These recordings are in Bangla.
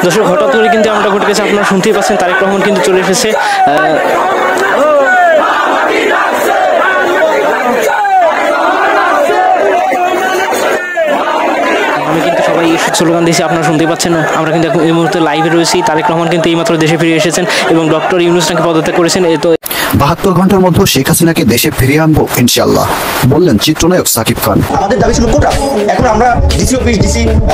দর্শক হঠাৎ করে কিন্তু আমরা ঘটে গেছে, আপনারা শুনতেই পাচ্ছেন তারেক রহমান কিন্তু চলে এসেছে। আমি কিন্তু সবাই স্লোগান দিয়েছি, আপনারা শুনতে পাচ্ছেন। আমরা কিন্তু এই মুহূর্তে লাইভে রয়েছি। তারেক রহমান কিন্তু এইমাত্র দেশে ফিরে এসেছেন এবং ডক্টর ইউনূস নাকি পদত্যাগ করেছেন। তো 72 ঘন্টার মধ্যে শেখ হাসিনাকে দেশে ফিরিয়ে আনবো ইনশাআল্লাহ, বললেন চিত্রনায়ক সাকিব খান। আমাদের দাবি ছিল কোটা, এখন আমরা ডিসি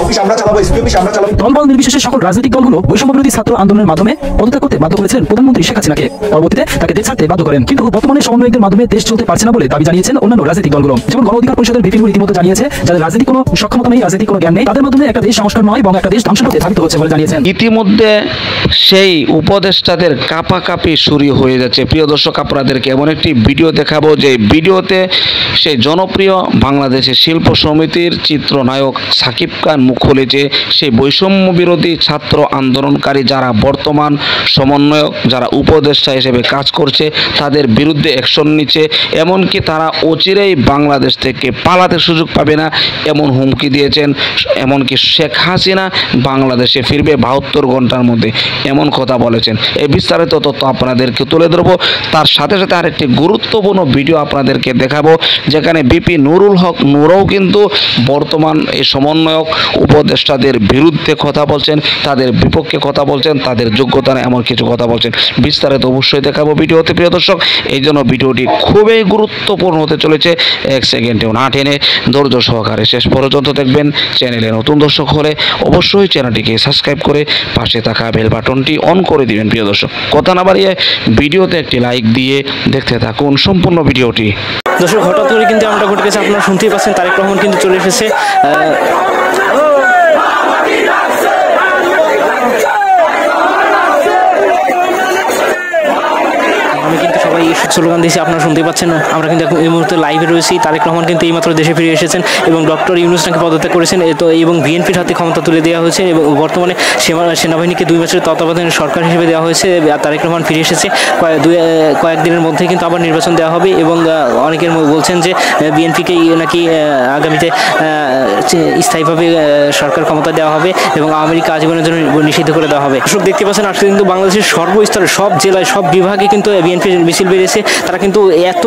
অফিস আমরা চালাবো, এসপি অফিস আমরা চালাবো। দলবল নির্বিশেষে সকল রাজনৈতিক দলগুলো বৈষম্যবিরোধী ছাত্র আন্দোলনের মাধ্যমে পদত্যাগ করতে বাধ্য করেছিলেন প্রধানমন্ত্রী শেখ হাসিনাকে। পরবর্তীতে তাকে দেশ ছাড়তে বাধ্য করেন। কিন্তু বর্তমানে সমন্বয়কদের মাধ্যমে দেশ চলতে পারছে না বলে দাবি জানিয়েছেন অন্যান্য রাজনৈতিক দলগুলো। যেমন গণ অধিকার পরিষদের বিভিন্ন রীতিমতো জানিয়েছে, যাদের রাজনৈতিক কোনো সক্ষমতা নেই, রাজনৈতিক কোনো জ্ঞান নেই, তাদের মাধ্যমে একটা দেশ সংস্কার নয় এবং একটা দেশ ধ্বংস করতে ধাবিত হচ্ছে বলে জানিয়েছেন। ইতিমধ্যে সেই উপদেষ্টাদের কাপাকাপি শুরু হয়ে যাচ্ছে। প্রিয় দর্শক, আপনাদেরকে এমন একটি ভিডিও দেখাবো যে ভিডিওতে সেই জনপ্রিয় বাংলাদেশের শিল্প সমিতির চিত্রনায়ক সাকিব খান মুখ খুলেছে সেই বৈষম্য বিরোধী ছাত্র আন্দোলনকারী যারা বর্তমান সমন্বয়ক, যারা উপদেষ্টা হিসেবে কাজ করছে, তাদের বিরুদ্ধে অ্যাকশন নিচ্ছে। এমনকি তারা অচিরেই বাংলাদেশ থেকে পালাতে সুযোগ পাবে না এমন হুমকি দিয়েছেন। এমনকি শেখ হাসিনা বাংলাদেশে ফিরবে 72 ঘন্টার মধ্যে, এমন কথা বলেছেন। এই বিস্তারিত তথ্য আপনাদেরকে তুলে ধরবো। তার সাথে সাথে আরেকটি গুরুত্বপূর্ণ ভিডিও আপনাদেরকে দেখাবো, যেখানে বিপি নুরুল হক নুরও কিন্তু বর্তমান এই সমন্বয়ক উপদেষ্টাদের বিরুদ্ধে কথা বলছেন, তাদের বিপক্ষে কথা বলছেন, তাদের যোগ্যতা নেই এমন কিছু কথা বলছেন। বিস্তারিত অবশ্যই দেখাবো ভিডিওতে। প্রিয় দর্শক, এই জন্য ভিডিওটি খুবই গুরুত্বপূর্ণ হতে চলেছে। 1 সেকেন্ডেও না টেনে ধৈর্য সহকারে শেষ পর্যন্ত দেখবেন। চ্যানেলে নতুন দর্শক হলে অবশ্যই চ্যানেলটিকে সাবস্ক্রাইব করে পাশে থাকা বেল বাটনটি অন করে দিবেন। প্রিয় দর্শক, কথা না বাড়িয়ে ভিডিওতে একটি লাইক দিয়ে দেখতে থাকুন সম্পূর্ণ ভিডিওটি। দর্শক হঠাৎ করে কিন্তু আমরা ঘটে গেছে, আপনারা শুনতেই পাচ্ছেন তারেক রহমান কিন্তু চলে এসেছে। আমি কিন্তু সবাই স্লোগান দিয়েছি, আপনারা শুনতেই পাচ্ছেন। আমরা কিন্তু এই মুহূর্তে লাইভে রয়েছি। তারেক রহমান কিন্তু এইমাত্র দেশে ফিরে এসেছেন এবং ডক্টর ইউনূস নাকি পদত্যাগ করেছেন। তো এবং বিএনপির হাতে ক্ষমতা তুলে দেওয়া হয়েছে এবং বর্তমানে সেনাবাহিনীকে 2 মাসের তত্ত্বাবধানের সরকার হিসেবে দেওয়া হয়েছে। তারেক রহমান ফিরে এসেছে। কয়েকদিনের মধ্যে কিন্তু আবার নির্বাচন দেওয়া হবে এবং অনেকের বলছেন যে বিএনপিকে নাকি আগামীতে স্থায়ীভাবে সরকার ক্ষমতা দেওয়া হবে এবং আওয়ামী লীগকে আজীবনের জন্য নিষিদ্ধ করে দেওয়া হবে। দর্শক দেখতে পাচ্ছেন, আজকে কিন্তু বাংলাদেশের সর্বস্তরে, সব জেলায়, সব বিভাগে কিন্তু বিএনপির মিছিল বেরিয়েছে। তারা কিন্তু এত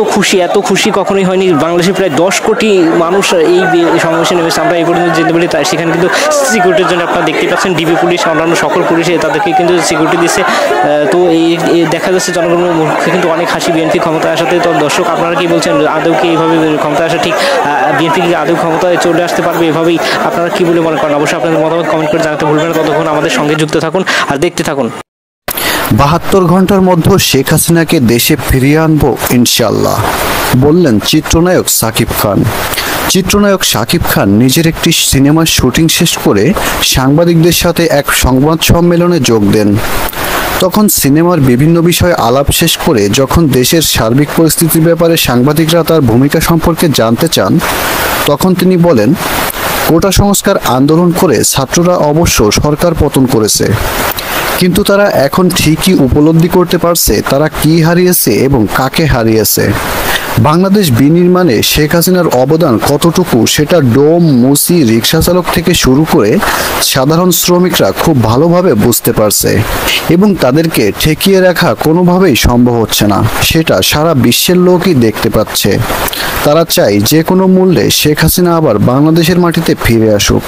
খুশি কখনোই হয়নি। বাংলাদেশের প্রায় 10 কোটি মানুষ এই সমাবেশে নেমেছে। আমরা এই পর্যন্ত যেতে পারি, তাই সেখানে কিন্তু সিকিউরিটির জন্য আপনারা দেখতে পাচ্ছেন ডিবি পুলিশ, অন্যান্য সকল পুলিশ তাদেরকে কিন্তু সিকিউরিটি দিচ্ছে। তো এই দেখা যাচ্ছে জনগণের মুখে কিন্তু অনেক হাসি বিএনপি ক্ষমতায় আসাতে। তো দর্শক, আপনারা কি বলছেন, আদৌ কি এইভাবে ক্ষমতায় আসা ঠিক? বিএনপি কি আদৌ ক্ষমতায় চলে আসতে পারবে এভাবেই? আপনারা কি বলে মনে করেন? অবশ্যই আপনাদের মতামত কমেন্ট করে জানাতে ভুলবেন না। ততক্ষণ আমাদের সঙ্গে যুক্ত থাকুন আর দেখতে থাকুন। 72 ঘন্টার মধ্যে শেখ হাসিনাকে দেশে ফিরিয়ে আনবো ইনশাআল্লাহ, বললেন চিত্রনায়ক সাকিব খান। চিত্রনায়ক সাকিব খান নিজের একটি সিনেমার শুটিং শেষ করে সাংবাদিকদের সাথে এক সংবাদ সম্মেলনে যোগ দেন। তখন সিনেমার বিভিন্ন বিষয়ে আলাপ শেষ করে যখন দেশের সার্বিক পরিস্থিতির ব্যাপারে সাংবাদিকরা তার ভূমিকা সম্পর্কে জানতে চান, তখন তিনি বলেন, কোটা সংস্কার আন্দোলন করে ছাত্ররা অবশ্য সরকার পতন করেছে, কিন্তু তারা এখন ঠিকই উপলব্ধি করতে পারছে তারা কি হারিয়েছে এবং কাকে হারিয়েছে। বাংলাদেশ বিনির্মাণে শেখ হাসিনার অবদান কতটুকু সেটা ডোম, মুসি, রিক্সা চালক থেকে শুরু করে সাধারণ শ্রমিকরা খুব ভালোভাবে বুঝতে পারছে এবং তাদেরকে ঠেকিয়ে রাখা কোনোভাবেই সম্ভব হচ্ছে না, সেটা সারা বিশ্বের লোকই দেখতে পাচ্ছে। তারা চায় যে কোনো মূল্যে শেখ হাসিনা আবার বাংলাদেশের মাটিতে ফিরে আসুক।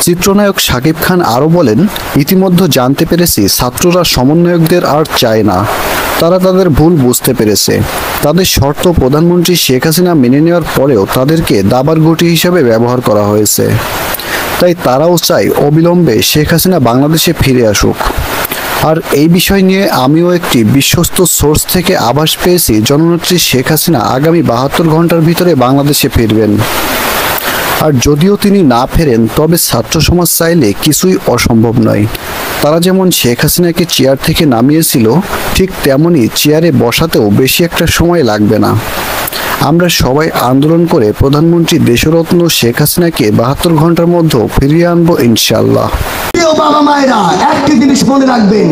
চিত্রনায়ক সাকিব খান আরও বলেন, ইতিমধ্যে জানতে পেরেছি ছাত্ররা সমন্বয়কদের আর চায় না, তারা তাদের ভুল বুঝতে পেরেছে। তাদের শর্ত প্রধানমন্ত্রী শেখ হাসিনা মেনে নেওয়ার পরেও তাদেরকে দাবার গুটি হিসেবে ব্যবহার করা হয়েছে। তাই তারাও চায় অবিলম্বে শেখ হাসিনা বাংলাদেশে ফিরে আসুক। আর এই বিষয় নিয়ে আমিও একটি বিশ্বস্ত সোর্স থেকে আভাস পেয়েছি, জননেত্রী শেখ হাসিনা আগামী 72 ঘন্টার ভিতরে বাংলাদেশে ফিরবেন। আর যদিও তিনি না ফেরেন, তবে ছাত্র সমাজ চাইলে কিছুই অসম্ভব নয়। তারা যেমন শেখ হাসিনাকে চেয়ার থেকে নামিয়েছিল, ঠিক তেমনই চেয়ারে বসাতেও বেশি একটা সময় লাগবে না। আমরা সবাই আন্দোলন করে প্রধানমন্ত্রী দেশরত্ন শেখ হাসিনাকে 72 ঘন্টার মধ্যে ফিরিয়ে আনবো ইনশাআল্লাহ। বাবা মায়েরা, একটি জিনিস জিনিস মনে রাখবেন,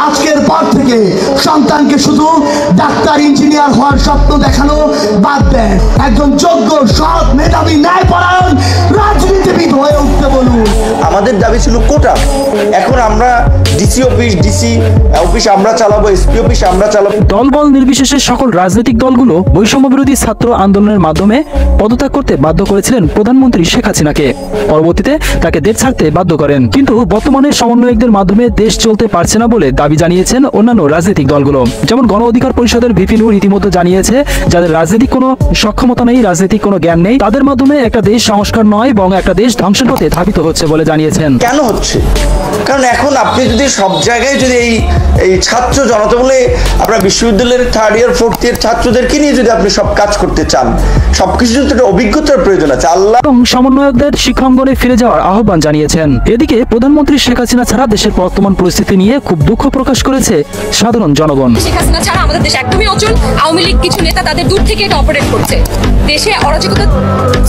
আজকের পর থেকে সন্তানকে শুধু ডাক্তার ইঞ্জিনিয়ার হওয়ার স্বপ্ন দেখানো বাদ দেন, একজন যোগ্য সৎ মেধাবী ন্যায়পরায়ণ রাজনীতিবিদ হয়ে উঠতে বলুন। আমাদের দাবি ছিল কোটা, এখন আমরা ডিসি অফিস আমরা চালাবো, এসপি অফিস আমরা চালাবো। দলবল নির্বিশেষে সকল রাজনৈতিক দলগুলো বৈষম্য বিরোধী ছাত্র আন্দোলনের মাধ্যমে পদত্যাগ করতে বাধ্য করেছিলেন প্রধানমন্ত্রী শেখ হাসিনাকে। পরবর্তীতে তাকে দেশ ছাড়তে বাধ্য করেন, কিন্তু বর্তমানে সমন্বয়কদের মাধ্যমে দেশ চলতে পারছে না বলে দাবি জানিয়েছেন অন্যান্য রাজনৈতিক দলগুলো। যেমন গণ অধিকার পরিষদের ভিপি নূর ইতিমধ্যে জানিয়েছে, যাদের রাজনৈতিক কোনো সক্ষমতা নেই, রাজনৈতিক কোনো জ্ঞান নেই, তাদের মাধ্যমে একটা দেশ সংস্কার নয় বরং একটা দেশ ধ্বংসের পথে ধাবিত হচ্ছে বলে জানিয়েছেন। কেন হচ্ছে? কারণ এখন আপনি যদি সব জায়গায় যদি এই ছাত্র জনতা বলে আপনার বিশ্ববিদ্যালয়ের 3rd ইয়ার 4th ইয়ার ছাত্রদেরকে নিয়ে যদি আপনি সব কাজ করতে চান, সবকিছু যদি একটা অভিজ্ঞতার প্রয়োজন আছে। আল্লাহ এবং সমন্বয়কদের শিক্ষাঙ্গনে ফিরে যাওয়ার আহ্বান জানিয়েছেন। এদিকে প্রধানমন্ত্রী শেখ হাসিনা ছাড়া দেশের বর্তমান পরিস্থিতি নিয়ে খুব দুঃখ প্রকাশ করেছে সাধারণ জনগণ। শেখ হাসিনা ছাড়া আমাদের দেশ একদমই অচল। আওয়ামী লীগ কিছু নেতা তাদের দূর থেকে এটা অপারেট করছে, দেশে অরাজকতা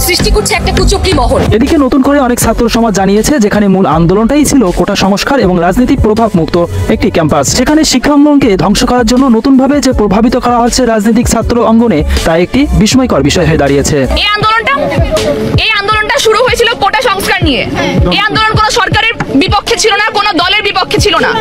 সৃষ্টি করছে একটা কুচক্রী মহল। এদিকে নতুন করে অনেক ছাত্র সমাজ জানিয়েছে, যেখানে মূল আন্দোলনটাই ছিল কোটা সংস্কার এবং রাজনৈতিক প্রভাব মুক্ত একটি ক্যাম্পাস, সেখানে শিক্ষাঙ্গনকে ধ্বংস করার জন্য নতুনভাবে যে প্রভাবিত করা হচ্ছে রাজনৈতিক ছাত্র অঙ্গনে, তা একটি বিস্ময়কর বিষয় হয়ে দাঁড়িয়েছে। এই আন্দোলনটা শুরু হয়েছিল কোটা সংস্কার নিয়ে। এই আন্দোলন কোনো সরকারের বিপক্ষে ছিল না, কোনো দলের বিপক্ষে ছিল না,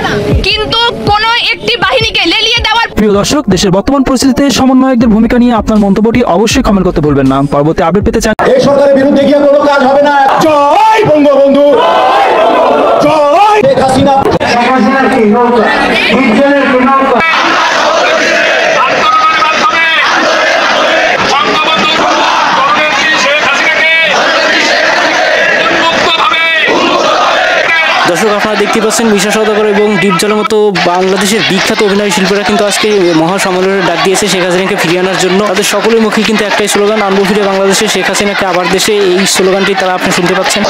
কিন্তু কোন একটি বাহিনীকে লেলিয়ে দেওয়ার। প্রিয় দর্শক, দেশের বর্তমান পরিস্থিতিতে সমন্বয়কদের ভূমিকা নিয়ে আপনার মন্তব্যটি অবশ্যই কমেন্ট করতে ভুলবেন না। পরবর্তী আপডেট পেতে চান, এই সরকারের বিরুদ্ধে গিয়ে কোনো কাজ হবে না। জয় বঙ্গবন্ধু, জয় শেখ হাসিনা। দর্শক, আপনারা দেখতে পাচ্ছেন মিশা সওদাগর এবং ডিপজলের মতো বাংলাদেশের বিখ্যাত অভিনয় শিল্পীরা কিন্তু আজকে মহাসম্মেলনের ডাক দিয়েছে শেখ হাসিনাকে ফিরিয়ে আনার জন্য। তাদের সকলের মুখে কিন্তু একটাই স্লোগান, আনবো ফিরে বাংলাদেশে, শেখ হাসিনাকে আবার দেশে। এই স্লোগানটি তারা আপনি শুনতে পাচ্ছেন।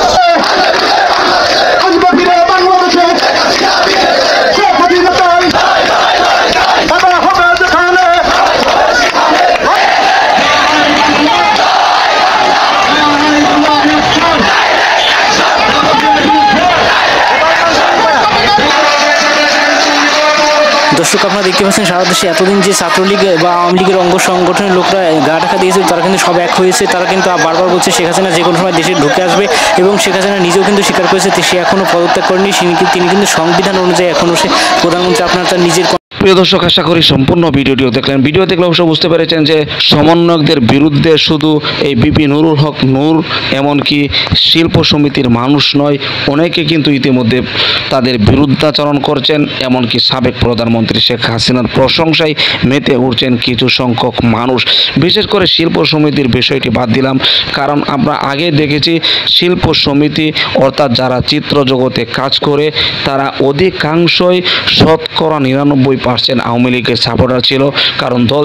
দর্শক, আপনারা দেখতে পাচ্ছেন সারা দেশে এতদিন যে ছাত্রলীগ বা আওয়ামী লীগের অঙ্গ সংগঠনের লোকরা গা ঢাকা দিয়েছিল, তারা কিন্তু সব এক হয়েছে। তারা কিন্তু বারবার বলছে শেখ হাসিনা যে কোনো সময় দেশে ঢুকে আসবে, এবং শেখ হাসিনা নিজেও কিন্তু স্বীকার করেছে সে এখনও পদত্যাগ করেনি। তিনি কিন্তু সংবিধান অনুযায়ী এখনও সে প্রধানমন্ত্রী। আপনার তার নিজের। প্রিয় দর্শক, আশা করি সম্পূর্ণ ভিডিওটিও দেখলেন। ভিডিও দেখলে অবশ্য বুঝতে পেরেছেন যে সমন্বয়কদের বিরুদ্ধে শুধু এই বিপি নুরুল হক নূর, এমনকি শিল্প সমিতির মানুষ নয়, অনেকে কিন্তু ইতিমধ্যে তাদের বিরুদ্ধাচরণ করছেন। এমনকি সাবেক প্রধানমন্ত্রী শেখ হাসিনার প্রশংসায় মেতে উঠছেন কিছু সংখ্যক মানুষ। বিশেষ করে শিল্প সমিতির বিষয়টি বাদ দিলাম, কারণ আমরা আগে দেখেছি শিল্প সমিতি অর্থাৎ যারা চিত্র জগতে কাজ করে তারা অধিকাংশই 99% আওয়ামী লীগের সাপোর্টার ছিল। কারণ দল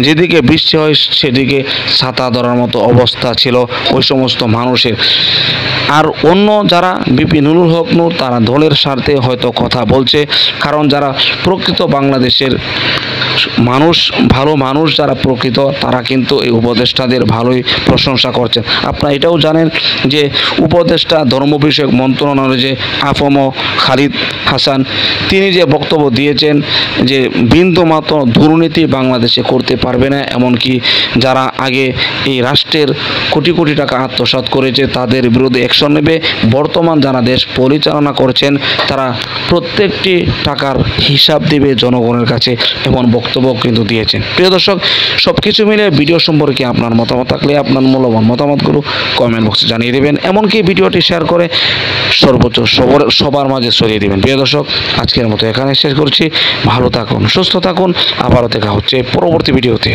যেদিকে বৃষ্টি হয় সেদিকে ছাতা ধরার মতো অবস্থা ছিল ওই সমস্ত মানুষের। আর অন্য যারা বিপি নুরুল হক নূর, তারা দলের স্বার্থে হয়তো কথা বলছে, কারণ যারা প্রকৃত বাংলাদেশের মানুষ, ভালো মানুষ যারা প্রকৃত, তারা কিন্তু এই উপদেষ্টাদের ভালোই প্রশংসা করছেন। আপনারা এটাও জানেন যে উপদেষ্টা ধর্ম বিষয়ক মন্ত্রণালয়ে যে আফম খালিদ হাসান, তিনি যে বক্তব্য দিয়েছেন যে বিন্দুমাত্র দুর্নীতি বাংলাদেশে করতে পারবে না, এমনকি যারা আগে এই রাষ্ট্রের কোটি কোটি টাকা আত্মসাৎ করেছে তাদের বিরুদ্ধে অ্যাকশন নেবে। বর্তমান যারা দেশ পরিচালনা করছেন তারা প্রত্যেকটি টাকার হিসাব দেবে জনগণের কাছে, এমন বক্তব্য কিন্তু দিয়েছেন। প্রিয় দর্শক, সব কিছু মিলে ভিডিও সম্পর্কে আপনার মতামত থাকলে আপনার মূল্যবান মতামতগুলো কমেন্ট বক্সে জানিয়ে দেবেন, এমনকি ভিডিওটি শেয়ার করে সর্বোচ্চ সবার মাঝে ছড়িয়ে দেবেন। প্রিয় দর্শক, আজকের মতো এখানে শেষ করছি। ভালো থাকুন, সুস্থ থাকুন, আবারও দেখা হচ্ছে পরবর্তী ভিডিওতে।